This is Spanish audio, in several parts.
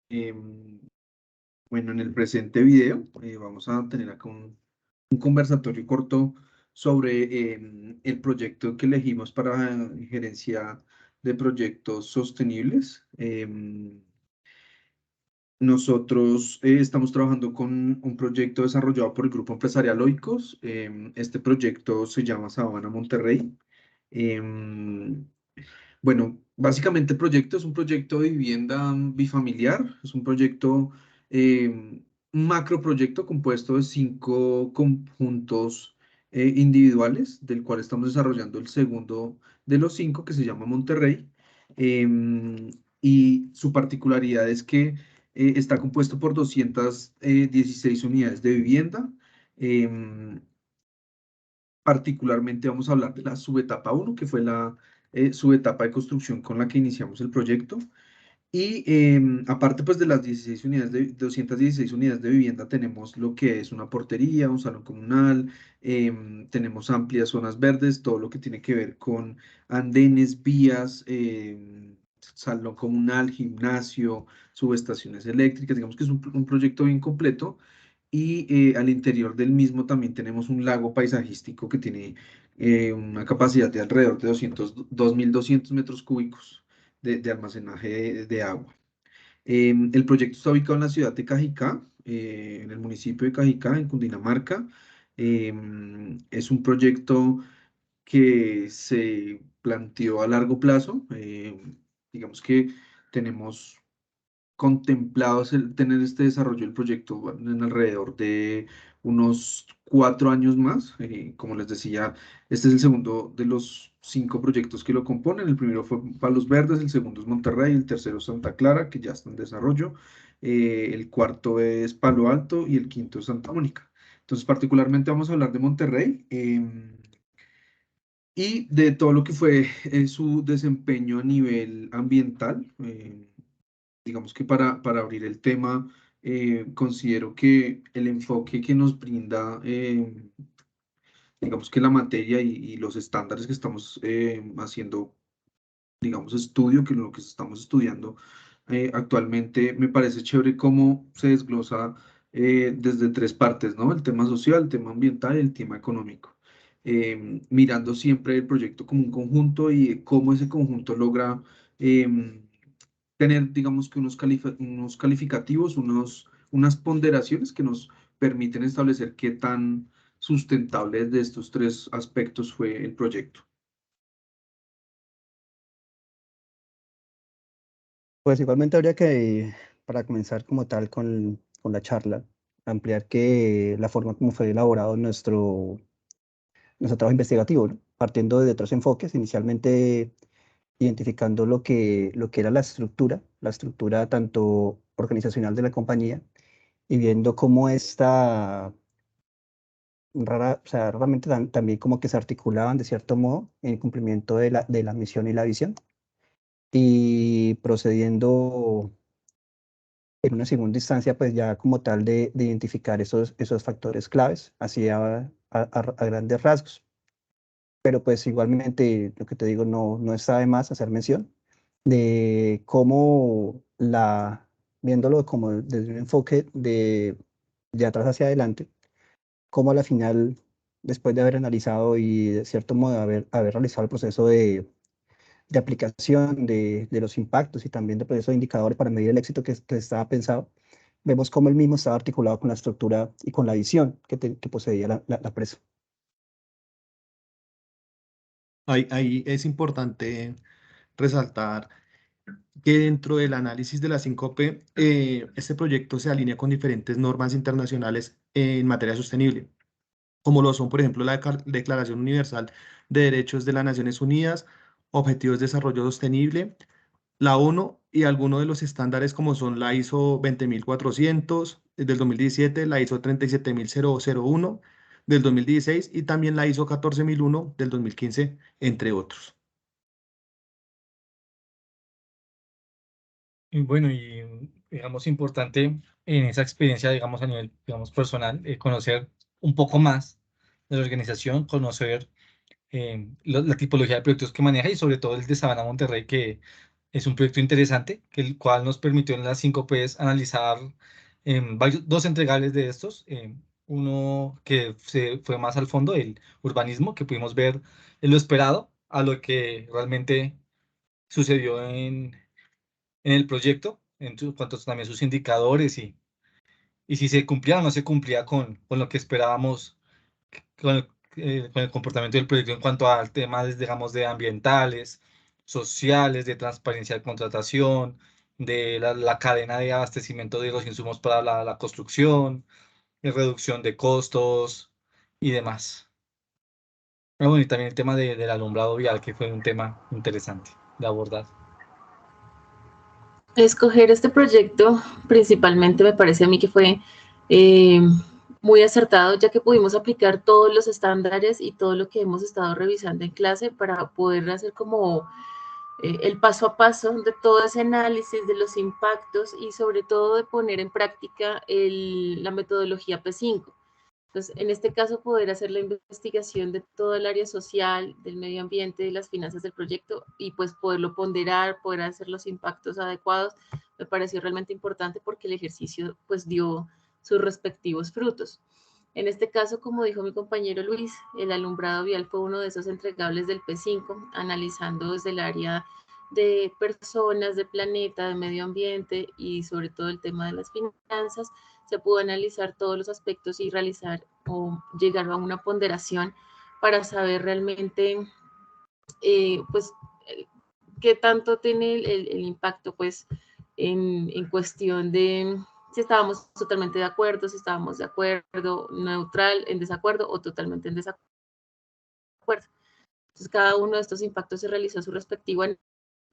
Em, bueno, en el presente video vamos a tener acá un conversatorio corto sobre el proyecto que elegimos para gerencia de proyectos sostenibles. Nosotros estamos trabajando con un proyecto desarrollado por el Grupo Empresarial Oikos. Este proyecto se llama Sabana Monterrey. Em, bueno, básicamente el proyecto es un proyecto de vivienda bifamiliar, es un proyecto, un macroproyecto compuesto de 5 conjuntos individuales, del cual estamos desarrollando el segundo de los 5, que se llama Monterrey. Y su particularidad es que está compuesto por 216 unidades de vivienda. em, Particularmente vamos a hablar de la subetapa uno, que fue la subetapa de construcción con la que iniciamos el proyecto. Y aparte pues de las 16 unidades 216 unidades de vivienda, tenemos lo que es una portería, un salón comunal, tenemos amplias zonas verdes, todo lo que tiene que ver con andenes, vías, salón comunal, gimnasio, subestaciones eléctricas. Digamos que es un proyecto bien completo. Y al interior del mismo también tenemos un lago paisajístico que tiene una capacidad de alrededor de 2.200 metros cúbicos de almacenaje de agua. El proyecto está ubicado en la ciudad de Cajicá, en el municipio de Cajicá, en Cundinamarca. Es un proyecto que se planteó a largo plazo. Digamos que tenemos contemplados tener este desarrollo del proyecto en alrededor de unos 4 años más. Como les decía, este es el segundo de los 5 proyectos que lo componen. El primero fue Palos Verdes, el segundo es Monterrey, el tercero es Santa Clara, que ya está en desarrollo, el cuarto es Palo Alto y el quinto es Santa Mónica. Entonces, particularmente vamos a hablar de Monterrey. Y de todo lo que fue su desempeño a nivel ambiental. Digamos que para abrir el tema, considero que el enfoque que nos brinda, digamos que la materia y los estándares que estamos haciendo, digamos, estudio, que lo que estamos estudiando actualmente, me parece chévere cómo se desglosa desde 3 partes, ¿no? El tema social, el tema ambiental y el tema económico. Mirando siempre el proyecto como un conjunto y cómo ese conjunto logra tener, digamos que unos calificativos, unas ponderaciones que nos permiten establecer qué tan sustentable de estos 3 aspectos fue el proyecto. Pues igualmente habría que, para comenzar como tal con la charla, ampliar que la forma como fue elaborado nuestro trabajo investigativo, ¿no? Partiendo de otros enfoques, inicialmente identificando lo que era la estructura tanto organizacional de la compañía y viendo cómo esta o sea, raramente también como que se articulaban de cierto modo en el cumplimiento de la misión y la visión y procediendo en una segunda instancia, pues ya como tal de identificar esos factores claves, así a grandes rasgos. Pero pues igualmente, lo que te digo, no está de más hacer mención de cómo viéndolo como desde un enfoque de atrás hacia adelante, cómo a la final, después de haber analizado y de cierto modo haber realizado el proceso de aplicación de los impactos y también de proceso de indicadores para medir el éxito que estaba pensado, vemos cómo el mismo estaba articulado con la estructura y con la visión que poseía la empresa. Ahí es importante resaltar que dentro del análisis de la 5P, este proyecto se alinea con diferentes normas internacionales en materia sostenible, como lo son, por ejemplo, la Declaración Universal de Derechos de las Naciones Unidas, Objetivos de Desarrollo Sostenible, la ONU y algunos de los estándares como son la ISO 20400 del 2017, la ISO 37001 del 2016 y también la ISO 14001 del 2015, entre otros. Y bueno, digamos importante en esa experiencia, digamos a nivel, digamos personal, conocer un poco más de la organización, conocer la tipología de proyectos que maneja y sobre todo el de Sabana Monterrey, que es un proyecto interesante, el cual nos permitió en las 5Ps analizar dos entregables de estos. Uno que se fue más al fondo, el urbanismo, que pudimos ver en lo esperado a lo que realmente sucedió en el proyecto, cuanto también sus indicadores y si se cumplía o no se cumplía con lo que esperábamos con el comportamiento del proyecto en cuanto a temas, digamos, de ambientales, sociales, de transparencia de contratación, de la cadena de abastecimiento de los insumos para la construcción, de reducción de costos y demás. Ah, bueno, y también el tema del alumbrado vial, que fue un tema interesante de abordar. Escoger este proyecto principalmente me parece a mí que fue muy acertado, ya que pudimos aplicar todos los estándares y todo lo que hemos estado revisando en clase para poder hacer como el paso a paso de todo ese análisis de los impactos y sobre todo de poner en práctica la metodología P5. Entonces, en este caso, poder hacer la investigación de todo el área social, del medio ambiente, de las finanzas del proyecto y pues poderlo ponderar, poder hacer los impactos adecuados, me pareció realmente importante porque el ejercicio pues dio sus respectivos frutos. En este caso, como dijo mi compañero Luis, el alumbrado vial fue uno de esos entregables del P5, analizando desde el área de personas, de planeta, de medio ambiente y sobre todo el tema de las finanzas, se pudo analizar todos los aspectos y realizar o llegar a una ponderación para saber realmente, pues, qué tanto tiene el impacto, pues, en cuestión de si estábamos totalmente de acuerdo, si estábamos de acuerdo, neutral, en desacuerdo o totalmente en desacuerdo. Entonces, cada uno de estos impactos se realizó su respectivo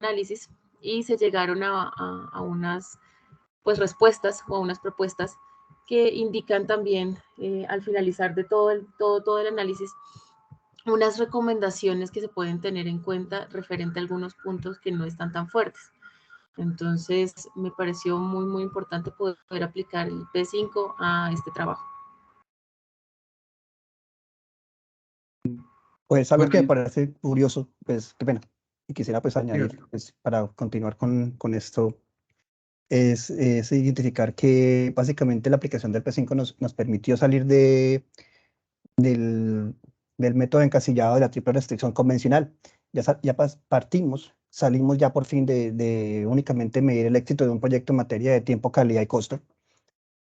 análisis y se llegaron a unas pues respuestas o a unas propuestas que indican también al finalizar de todo el análisis unas recomendaciones que se pueden tener en cuenta referente a algunos puntos que no están tan fuertes. Entonces, me pareció muy, muy importante poder aplicar el P5 a este trabajo. Pues algo que me Bueno, parece curioso, pues qué pena, y quisiera pues añadir pues, para continuar con esto, es identificar que básicamente la aplicación del P5 nos permitió salir del, del método encasillado de la triple restricción convencional. Ya partimos, salimos ya por fin de únicamente medir el éxito de un proyecto en materia de tiempo, calidad y costo,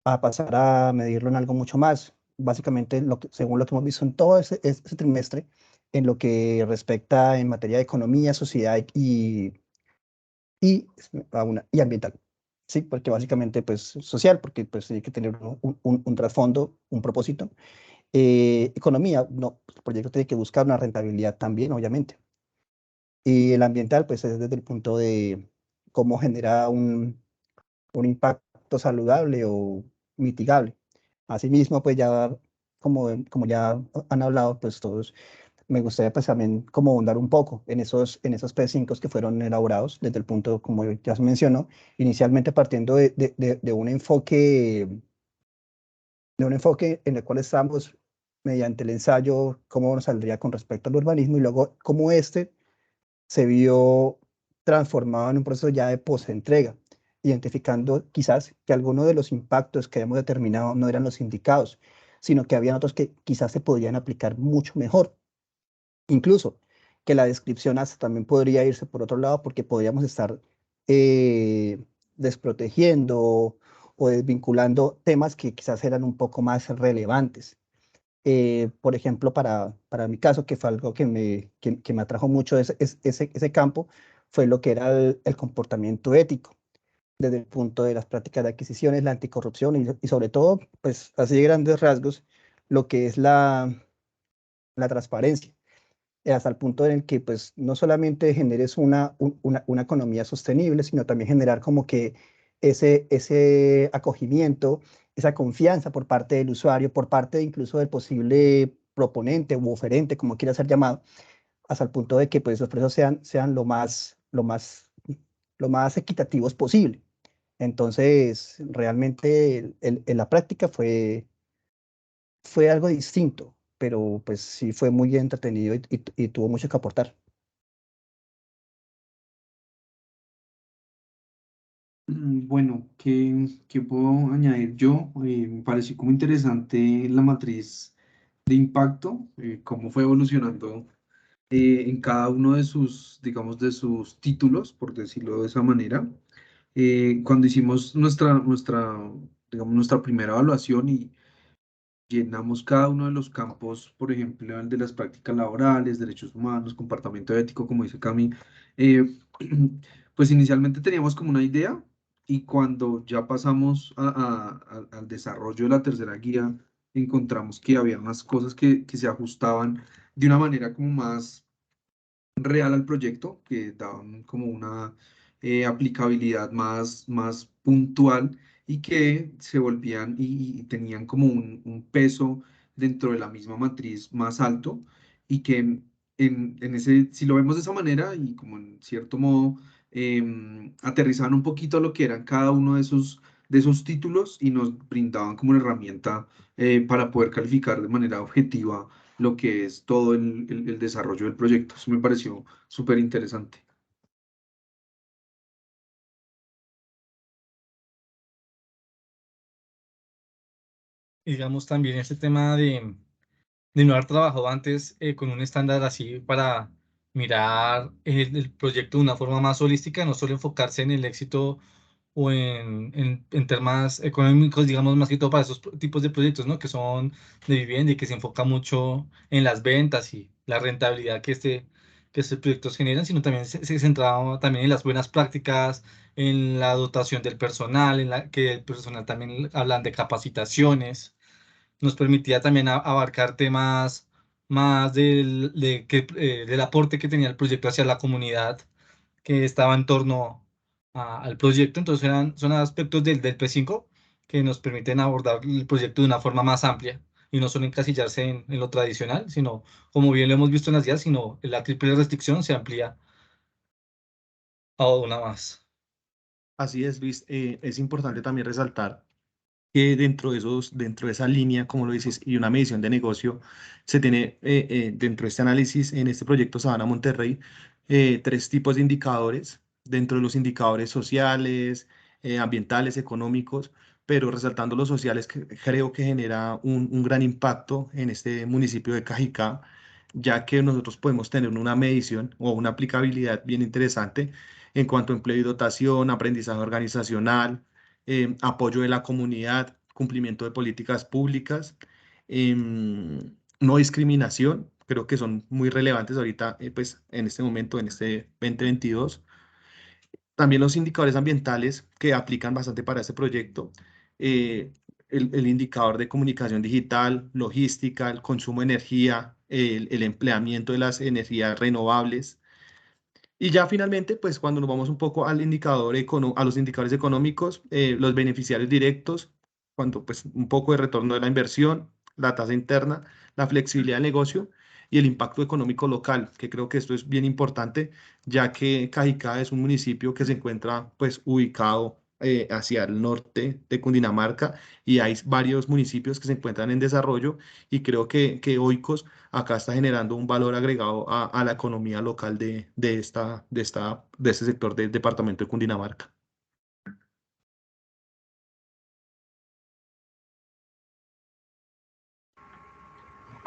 a pasar a medirlo en algo mucho más. Básicamente, según lo que hemos visto en todo ese trimestre, en lo que respecta en materia de economía, sociedad y ambiental. Sí, porque básicamente, pues, social, porque pues tiene que tener un trasfondo, un propósito. Economía, no, el proyecto tiene que buscar una rentabilidad también, obviamente. Y el ambiental, pues, es desde el punto de cómo genera un impacto saludable o mitigable. Asimismo, pues ya, como ya han hablado, pues todos, me gustaría pues también como ahondar un poco en esos P5 que fueron elaborados desde el punto, como ya se mencionó, inicialmente partiendo de un enfoque en el cual estamos mediante el ensayo, cómo nos saldría con respecto al urbanismo y luego cómo este se vio transformado en un proceso ya de post-entrega, identificando quizás que algunos de los impactos que hemos determinado no eran los indicados, sino que habían otros que quizás se podrían aplicar mucho mejor. Incluso que la descripción hasta también podría irse por otro lado porque podríamos estar desprotegiendo o desvinculando temas que quizás eran un poco más relevantes. Por ejemplo, para mi caso, que fue algo que me atrajo mucho ese campo, fue lo que era el comportamiento ético, desde el punto de las prácticas de adquisiciones, la anticorrupción y sobre todo, pues así de grandes rasgos, lo que es la transparencia, hasta el punto en el que pues no solamente generes una economía sostenible, sino también generar como que ese acogimiento, esa confianza por parte del usuario, por parte incluso del posible proponente u oferente, como quiera ser llamado, hasta el punto de que pues los precios sean lo más equitativos posible. Entonces, realmente en la práctica fue algo distinto, pero pues sí fue muy entretenido y tuvo mucho que aportar. Bueno, ¿qué puedo añadir yo? Me pareció como interesante la matriz de impacto, cómo fue evolucionando en cada uno de sus, digamos, de sus títulos, por decirlo de esa manera. Cuando hicimos digamos, nuestra primera evaluación y llenamos cada uno de los campos, por ejemplo, el de las prácticas laborales, derechos humanos, comportamiento ético, como dice Cami, eh, pues inicialmente teníamos como una idea y cuando ya pasamos al desarrollo de la tercera guía, encontramos que había unas cosas que se ajustaban de una manera como más real al proyecto, que daban como una aplicabilidad más puntual y que se volvían y tenían como un peso dentro de la misma matriz más alto y que en ese, si lo vemos de esa manera y como en cierto modo aterrizaban un poquito a lo que eran cada uno de esos títulos y nos brindaban como una herramienta para poder calificar de manera objetiva lo que es todo el desarrollo del proyecto. Eso me pareció súper interesante. Digamos también este tema de no haber trabajado antes con un estándar así para mirar el proyecto de una forma más holística, no solo enfocarse en el éxito o en temas económicos, digamos, más que todo para esos tipos de proyectos, ¿no? Que son de vivienda y que se enfoca mucho en las ventas y la rentabilidad que estos proyectos generan, sino también se centraba también en las buenas prácticas, en la dotación del personal, en la que el personal también hablan de capacitaciones. Nos permitía también abarcar temas más del aporte que tenía el proyecto hacia la comunidad que estaba en torno al proyecto. Entonces son aspectos del P5 que nos permiten abordar el proyecto de una forma más amplia y no solo encasillarse en lo tradicional, sino, como bien lo hemos visto en las guías, sino la triple restricción se amplía a una más. Así es, Luis. Es importante también resaltar que dentro de esa línea, como lo dices, y una medición de negocio, se tiene dentro de este análisis, en este proyecto Sabana Monterrey, tres tipos de indicadores, dentro de los indicadores sociales, ambientales, económicos, pero resaltando los sociales, que creo que genera un gran impacto en este municipio de Cajicá, ya que nosotros podemos tener una medición o una aplicabilidad bien interesante en cuanto a empleo y dotación, aprendizaje organizacional, apoyo de la comunidad, cumplimiento de políticas públicas, no discriminación, creo que son muy relevantes ahorita, pues en este momento, en este 2022. También los indicadores ambientales que aplican bastante para este proyecto, eh, el indicador de comunicación digital, logística, el consumo de energía, el empleamiento de las energías renovables. Y ya finalmente, pues cuando nos vamos un poco al a los indicadores económicos, los beneficiarios directos, cuando pues un poco de retorno de la inversión, la tasa interna, la flexibilidad del negocio y el impacto económico local, que creo que esto es bien importante, ya que Cajicá es un municipio que se encuentra pues ubicado hacia el norte de Cundinamarca y hay varios municipios que se encuentran en desarrollo y creo que Oikos acá está generando un valor agregado a la economía local de este sector del departamento de Cundinamarca.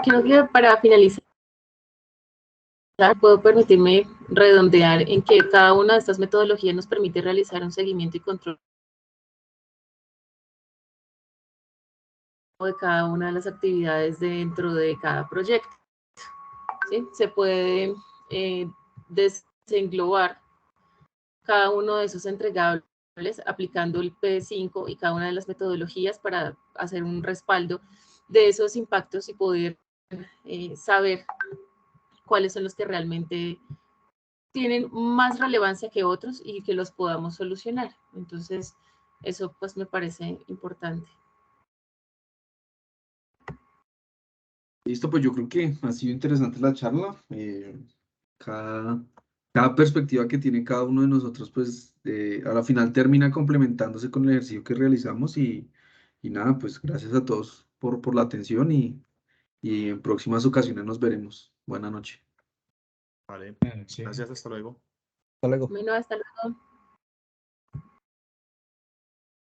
Creo que para finalizar, puedo permitirme redondear en que cada una de estas metodologías nos permite realizar un seguimiento y control de cada una de las actividades dentro de cada proyecto. ¿Sí? Se puede desenglobar cada uno de esos entregables aplicando el P5 y cada una de las metodologías para hacer un respaldo de esos impactos y poder saber cuáles son los que realmente tienen más relevancia que otros y que los podamos solucionar. Entonces, eso pues me parece importante. Listo, pues yo creo que ha sido interesante la charla. Cada, cada perspectiva que tiene cada uno de nosotros, pues a la final termina complementándose con el ejercicio que realizamos y nada, pues gracias a todos por la atención y en próximas ocasiones nos veremos. Buenas noches. Vale, Sí. gracias, hasta luego. Hasta luego. Bueno, hasta luego.